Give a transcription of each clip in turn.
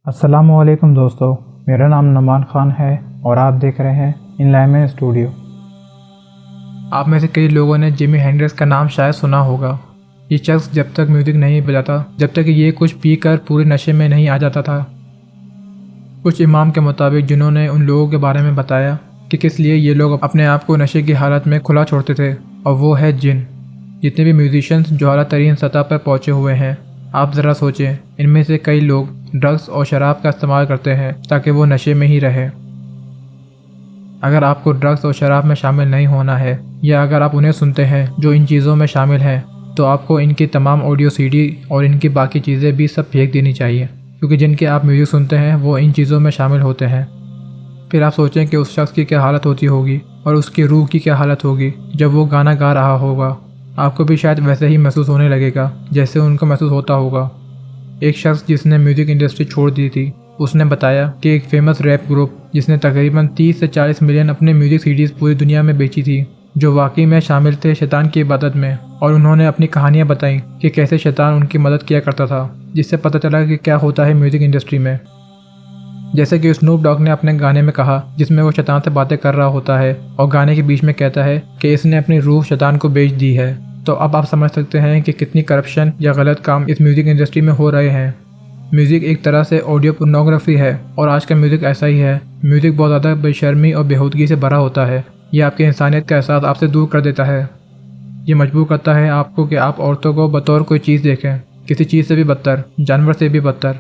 अस्सलामुअलैकुम दोस्तों, मेरा नाम नमान ख़ान है और आप देख रहे हैं इनलाइनमैन स्टूडियो। आप में से कई लोगों ने जिमी हेंड्रिक्स का नाम शायद सुना होगा। ये शख्स जब तक म्यूज़िक नहीं बजाता, जब तक ये कुछ पीकर पूरे नशे में नहीं आ जाता था। कुछ इमाम के मुताबिक जिन्होंने उन लोगों के बारे में बताया कि किस लिए ये लोग अपने आप को नशे की हालत में खुला छोड़ते थे, और वो है जिन। जितने भी म्यूजिशियंस जो आला तरीन सतह पर पहुँचे हुए हैं, आप ज़रा सोचें, इनमें से कई लोग ड्रग्स और शराब का इस्तेमाल करते हैं ताकि वो नशे में ही रहे। अगर आपको ड्रग्स और शराब में शामिल नहीं होना है, या अगर आप उन्हें सुनते हैं जो इन चीज़ों में शामिल हैं, तो आपको इनकी तमाम ऑडियो सीडी और इनकी बाकी चीज़ें भी सब फेंक देनी चाहिए, क्योंकि जिनके आप म्यूज़िक सुनते हैं वो इन चीज़ों में शामिल होते हैं। फिर आप सोचें कि उस शख्स की क्या हालत होती होगी और उसकी रूह की क्या हालत होगी जब वो गाना गा रहा होगा। आपको भी शायद वैसे ही महसूस होने लगेगा जैसे उनको महसूस होता होगा। एक शख्स जिसने म्यूज़िक इंडस्ट्री छोड़ दी थी, उसने बताया कि एक फेमस रैप ग्रुप जिसने तकरीबन 30 से 40 मिलियन अपने म्यूज़िक सीडीज़ पूरी दुनिया में बेची थी, जो वाकई में शामिल थे शैतान की इबादत में। और उन्होंने अपनी कहानियाँ बताई कि कैसे शैतान उनकी मदद किया करता था, जिससे पता चला कि क्या होता है म्यूज़िक इंडस्ट्री में। जैसे कि स्नूप डॉग ने अपने गाने में कहा, जिसमें वो शैतान से बातें कर रहा होता है और गाने के बीच में कहता है कि इसने अपनी रूह शैतान को बेच दी है। तो अब आप समझ सकते हैं कि कितनी करप्शन या गलत काम इस म्यूज़िक इंडस्ट्री में हो रहे हैं। म्यूज़िक एक तरह से ऑडियो पोर्नोग्राफी है, और आज का म्यूज़िक ऐसा ही है। म्यूज़िक बहुत ज़्यादा बेशर्मी और बेहूदगी से भरा होता है। ये आपकी इंसानियत का एहसास आपसे दूर कर देता है। ये मजबूर करता है आपको कि आप औरतों को बतौर कोई चीज़ देखें, किसी चीज़ से भी बदतर, जानवर से भी बदतर।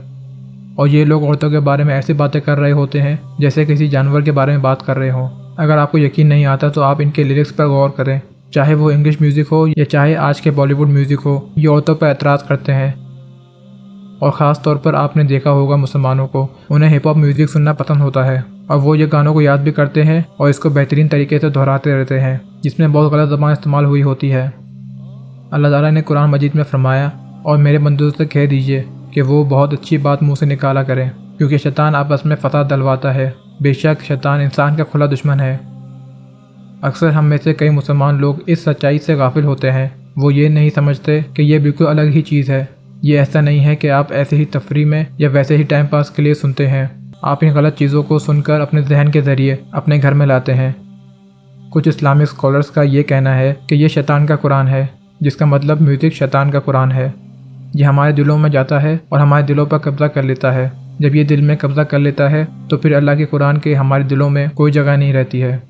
और ये लोग औरतों के बारे में ऐसी बातें कर रहे होते हैं जैसे किसी जानवर के बारे में बात कर रहे हों। अगर आपको यकीन नहीं आता तो आप इनके लिरिक्स पर गौर करें, चाहे वो इंग्लिश म्यूज़िक हो या चाहे आज के बॉलीवुड म्यूज़िक हो। ये औरतों पर एतराज़ करते हैं, और ख़ास तौर पर आपने देखा होगा मुसलमानों को, उन्हें हिप हॉप म्यूज़िक सुनना पसंद होता है, और वो ये गानों को याद भी करते हैं और इसको बेहतरीन तरीके से दोहराते रहते हैं, जिसमें बहुत गलत ज़बान इस्तेमाल हुई होती है। अल्लाह ताला ने कुरान मजीद में फरमाया, और मेरे बंदों से कह दीजिए कि वो बहुत अच्छी बात मुँह से निकाला करें, क्योंकि शैतान आपस में फसाद डलवाता है। बेशक शैतान इंसान का खुला दुश्मन है। अक्सर हम में से कई मुसलमान लोग इस सच्चाई से गाफिल होते हैं। वो ये नहीं समझते कि ये बिल्कुल अलग ही चीज़ है। ये ऐसा नहीं है कि आप ऐसे ही तफरी में या वैसे ही टाइम पास के लिए सुनते हैं। आप इन गलत चीज़ों को सुनकर अपने जहन के ज़रिए अपने घर में लाते हैं। कुछ इस्लामिक स्कॉलर्स का ये कहना है कि ये शैतान का कुरान है, जिसका मतलब म्यूज़िक शैतान का कुरान है। ये हमारे दिलों में जाता है और हमारे दिलों पर कब्ज़ा कर लेता है। जब ये दिल में कब्ज़ा कर लेता है तो फिर अल्लाह के कुरान के हमारे दिलों में कोई जगह नहीं रहती है।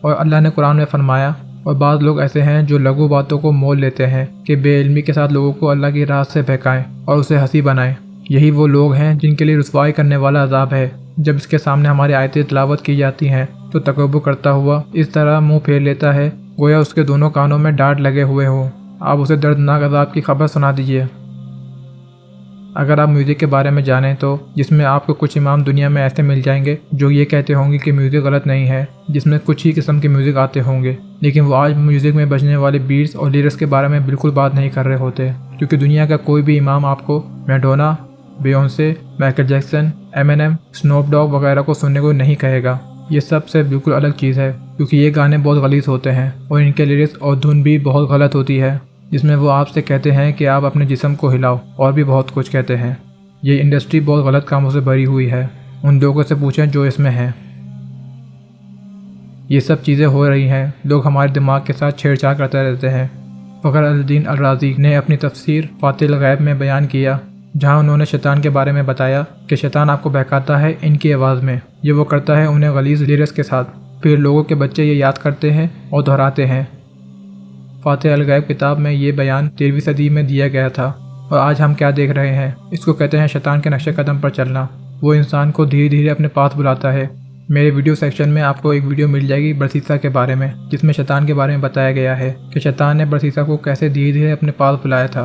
और अल्लाह ने कुरान में फरमाया, और बाज़ लोग ऐसे हैं जो लघु बातों को मोल लेते हैं कि बेइल्मी के साथ लोगों को अल्लाह की राह से बहकाएं और उसे हंसी बनाएं। यही वो लोग हैं जिनके लिए रुसवाई करने वाला अज़ाब है। जब इसके सामने हमारी आयतें तिलावत की जाती हैं तो तकब्बुर करता हुआ इस तरह मुंह फेर लेता है गोया उसके दोनों कानों में डांट लगे हुए हो। आप उसे दर्दनाक अज़ाब की खबर सुना दीजिए। अगर आप म्यूज़िक के बारे में जानें तो जिसमें आपको कुछ इमाम दुनिया में ऐसे मिल जाएंगे जो ये कहते होंगे कि म्यूज़िक गलत नहीं है, जिसमें कुछ ही किस्म के म्यूज़िक आते होंगे, लेकिन वो आज म्यूज़िक में बजने वाले बीट्स और लिरिक्स के बारे में बिल्कुल बात नहीं कर रहे होते। क्योंकि दुनिया का कोई भी इमाम आपको Madonna, Beyonce, Michael Jackson, Eminem, Snoop Dogg वगैरह को सुनने को नहीं कहेगा। ये सब से बिल्कुल अलग चीज़ है, क्योंकि ये गाने बहुत गलीज़ होते हैं और इनके लिरिक्स और धुन भी बहुत गलत होती है, जिसमें वो आपसे कहते हैं कि आप अपने जिस्म को हिलाओ और भी बहुत कुछ कहते हैं। ये इंडस्ट्री बहुत गलत कामों से भरी हुई है। उन लोगों से पूछें जो इसमें हैं। ये सब चीज़ें हो रही हैं, लोग हमारे दिमाग के साथ छेड़छाड़ करते रहते हैं। फ़खर अल-दीन अल-राज़ी ने अपनी तफसीर फातिल गैब में बयान किया, जहाँ उन्होंने शैतान के बारे में बताया कि शैतान आपको बहकाता है इनकी आवाज़ में। ये वो करता है उन्हें गलीज़ लिरिक्स के साथ, फिर लोगों के बच्चे ये याद करते हैं और दोहराते हैं। फातिह अल-गैब किताब में ये बयान 13वीं सदी में दिया गया था, और आज हम क्या देख रहे हैं, इसको कहते हैं शैतान के नक्शे कदम पर चलना। वो इंसान को धीरे धीरे अपने पास बुलाता है। मेरे वीडियो सेक्शन में आपको एक वीडियो मिल जाएगी बरसीसा के बारे में, जिसमें शैतान के बारे में बताया गया है कि शैतान ने बरसीसा को कैसे धीरे धीरे अपने पास बुलाया था।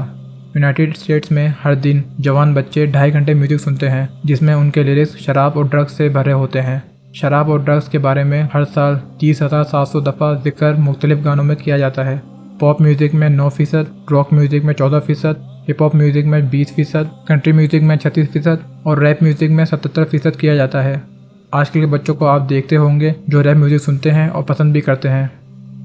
यूनाइटेड स्टेट्स में हर दिन जवान बच्चे 2.5 घंटे म्यूज़िक सुनते हैं, जिसमें उनके लिरिक्स शराब और ड्रग्स से भरे होते हैं। शराब और ड्रग्स के बारे में हर साल 30,700 दफ़ा जिक्र मुख्तलिफ गानों में किया जाता है। पॉप म्यूज़िक में 9%, रॉक म्यूज़िक में 14%, हिप हॉप म्यूज़िक में 20%, कंट्री म्यूज़िक में 36% और रैप म्यूज़िक में 77% किया जाता है। आजकल के बच्चों को आप देखते होंगे जो रैप म्यूज़िक सुनते हैं और पसंद भी करते हैं।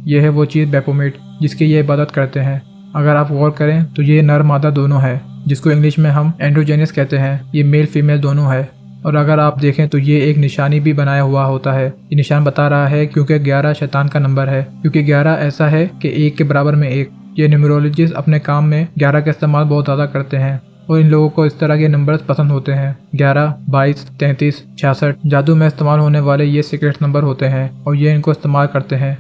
यह है वो चीज़ बैपोमेट, जिसकी ये इबादत करते हैं। अगर आप गौर करें तो ये नर मादा दोनों है, जिसको इंग्लिश में हम एंड्रोजेनस कहते हैं। ये मेल फीमेल दोनों है। और अगर आप देखें तो ये एक निशानी भी बनाया हुआ होता है। ये निशान बता रहा है क्योंकि 11 शैतान का नंबर है, क्योंकि 11 ऐसा है कि 1 के बराबर में 1। ये न्यूमरोलॉजिस्ट अपने काम में 11 का इस्तेमाल बहुत ज़्यादा करते हैं और इन लोगों को इस तरह के नंबर्स पसंद होते हैं। 11, 22, 33, 66 जादू में इस्तेमाल होने वाले ये सीक्रेट नंबर होते हैं और ये इनको इस्तेमाल करते हैं।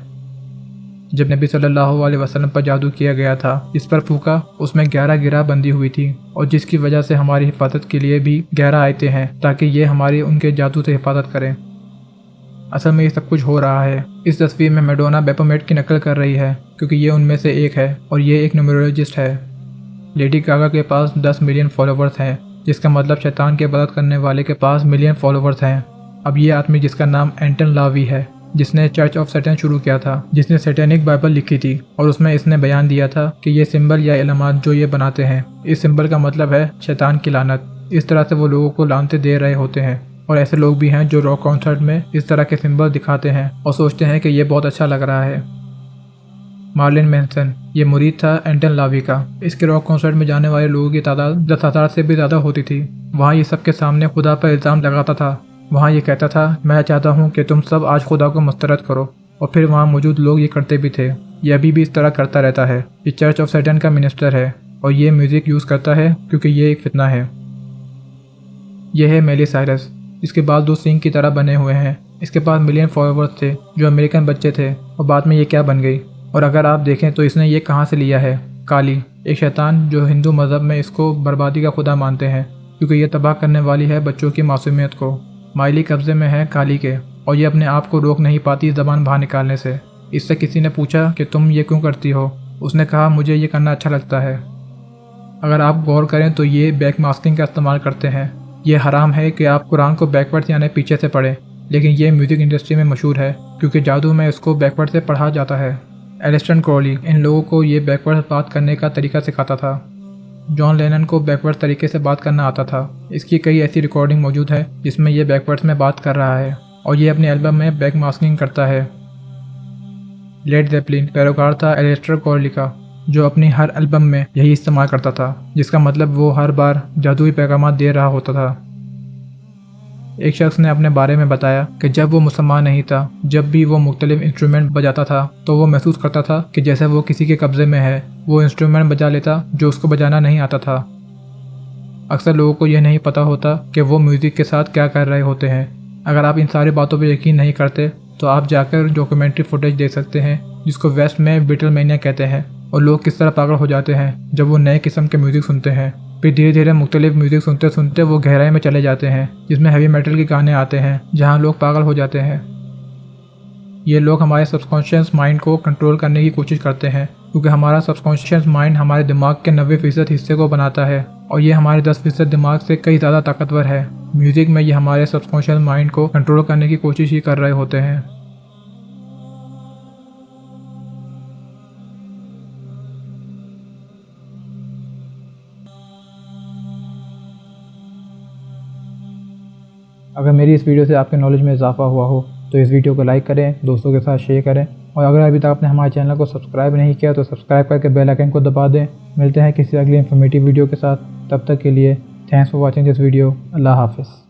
जब नबी सल्लल्लाहु अलैहि वसल्लम पर जादू किया गया था, जिस पर फूका, उसमें 11 गिरा बंदी हुई थी और जिसकी वजह से हमारी हिफाजत के लिए भी 11 आयतें हैं, ताकि ये हमारी उनके जादू से हिफाजत करें। असल में ये सब कुछ हो रहा है। इस तस्वीर में मैडोना बेपोमेट की नकल कर रही है, क्योंकि ये उनमें से एक है और ये एक न्यूमरोलॉजिस्ट है। लेडी गागा के पास 10 मिलियन फॉलोवर्स हैं, जिसका मतलब शैतान के मदद करने वाले के पास मिलियन फॉलोवर्स हैं। अब ये आदमी, जिसका नाम एंटन लावी है, जिसने चर्च ऑफ सैटन शुरू किया था, जिसने सैटेनिक बाइबल लिखी थी, और उसमें इसने बयान दिया था कि ये सिंबल या इल्मात जो ये बनाते हैं, इस सिंबल का मतलब है शैतान की लानत। इस तरह से वो लोगों को लानतें दे रहे होते हैं। और ऐसे लोग भी हैं जो रॉक कॉन्सर्ट में इस तरह के सिंबल दिखाते हैं और सोचते हैं कि ये बहुत अच्छा लग रहा है। मार्लिन मैनसन, ये मुरीद था एंटन लावी का। इसके रॉक कॉन्सर्ट में जाने वाले लोगों की तादाद 10,000 से भी ज़्यादा होती थी। वहाँ ये सबके सामने खुदा पर इल्ज़ाम लगाता था। वहाँ ये कहता था, मैं चाहता हूँ कि तुम सब आज खुदा को मुस्तरद करो। और फिर वहाँ मौजूद लोग ये करते भी थे। ये अभी भी इस तरह करता रहता है। ये चर्च ऑफ सैटन का मिनिस्टर है और ये म्यूज़िक यूज़ करता है क्योंकि ये एक फितना है। यह है मिली साइरस। इसके बाल 2 सींग की तरह बने हुए हैं। इसके पास मिलियन फॉलोवर्स थे जो अमेरिकन बच्चे थे, और बाद में ये क्या बन गई। और अगर आप देखें तो इसने ये कहाँ से लिया है। काली, एक शैतान जो हिंदू मज़हब में इसको बर्बादी का खुदा मानते हैं, क्योंकि ये तबाह करने वाली है बच्चों की मासूमियत को। माइली कब्जे में है काली के, और ये अपने आप को रोक नहीं पाती ज़बान बाहर निकालने से। इससे किसी ने पूछा कि तुम ये क्यों करती हो। उसने कहा, मुझे ये करना अच्छा लगता है। अगर आप गौर करें तो ये बैक मास्किंग का इस्तेमाल करते हैं। ये हराम है कि आप कुरान को बैकवर्ड्स यानी पीछे से पढ़ें, लेकिन ये म्यूज़िक इंडस्ट्री में मशहूर है क्योंकि जादू में इसको बैकवर्ड से पढ़ा जाता है। एलिस्टर क्रॉली इन लोगों को ये बैकवर्ड बात करने का तरीका सिखाता था। जॉन लेनन को बैकवर्ड तरीके से बात करना आता था। इसकी कई ऐसी रिकॉर्डिंग मौजूद है जिसमें ये बैकवर्ड्स में बात कर रहा है, और ये अपने एल्बम में बैक मास्किंग करता है। लेड ज़ेपेलिन पैरोकार था एलिस्टर क्रॉली का, जो अपनी हर एल्बम में यही इस्तेमाल करता था, जिसका मतलब वो हर बार जादुई पैगाम दे रहा होता था। एक शख्स ने अपने बारे में बताया कि जब वो मुसलमान नहीं था, जब भी वो मुख्तलिफ इंस्ट्रूमेंट बजाता था तो वो महसूस करता था कि जैसे वो किसी के कब्ज़े में है। वो इंस्ट्रूमेंट बजा लेता जो उसको बजाना नहीं आता था। अक्सर लोगों को यह नहीं पता होता कि वो म्यूज़िक के साथ क्या कर रहे होते हैं। अगर आप इन सारी बातों पर यकीन नहीं करते तो आप जाकर डॉक्यूमेंट्री फुटेज देख सकते हैं, जिसको वेस्ट में बीटलमेनिया कहते हैं, और लोग किस तरह पागल हो जाते हैं जब वो नए किस्म के म्यूज़िक सुनते हैं। फिर धीरे धीरे मुख्तलिफ म्यूज़िक सुनते सुनते वो गहराई में चले जाते हैं, जिसमें हैवी मेटल के गाने आते हैं, जहाँ लोग पागल हो जाते हैं। ये लोग हमारे सबकॉन्शियस माइंड को कंट्रोल करने की कोशिश करते हैं, क्योंकि हमारा सबकॉन्शियस माइंड हमारे दिमाग के 90% हिस्से को बनाता है, और ये हमारे 10% दिमाग से कई ज़्यादा ताकतवर है। म्यूज़िक में ये हमारे सबकॉन्शियस माइंड को कंट्रोल करने की कोशिश ही कर रहे होते हैं। अगर मेरी इस वीडियो से आपके नॉलेज में इजाफा हुआ हो तो इस वीडियो को लाइक करें, दोस्तों के साथ शेयर करें, और अगर अभी तक आपने हमारे चैनल को सब्सक्राइब नहीं किया तो सब्सक्राइब करके बेल आइकन को दबा दें। मिलते हैं किसी अगली इन्फॉर्मेटिव वीडियो के साथ। तब तक के लिए thanks for watching this video. अल्लाह हाफ़िज़।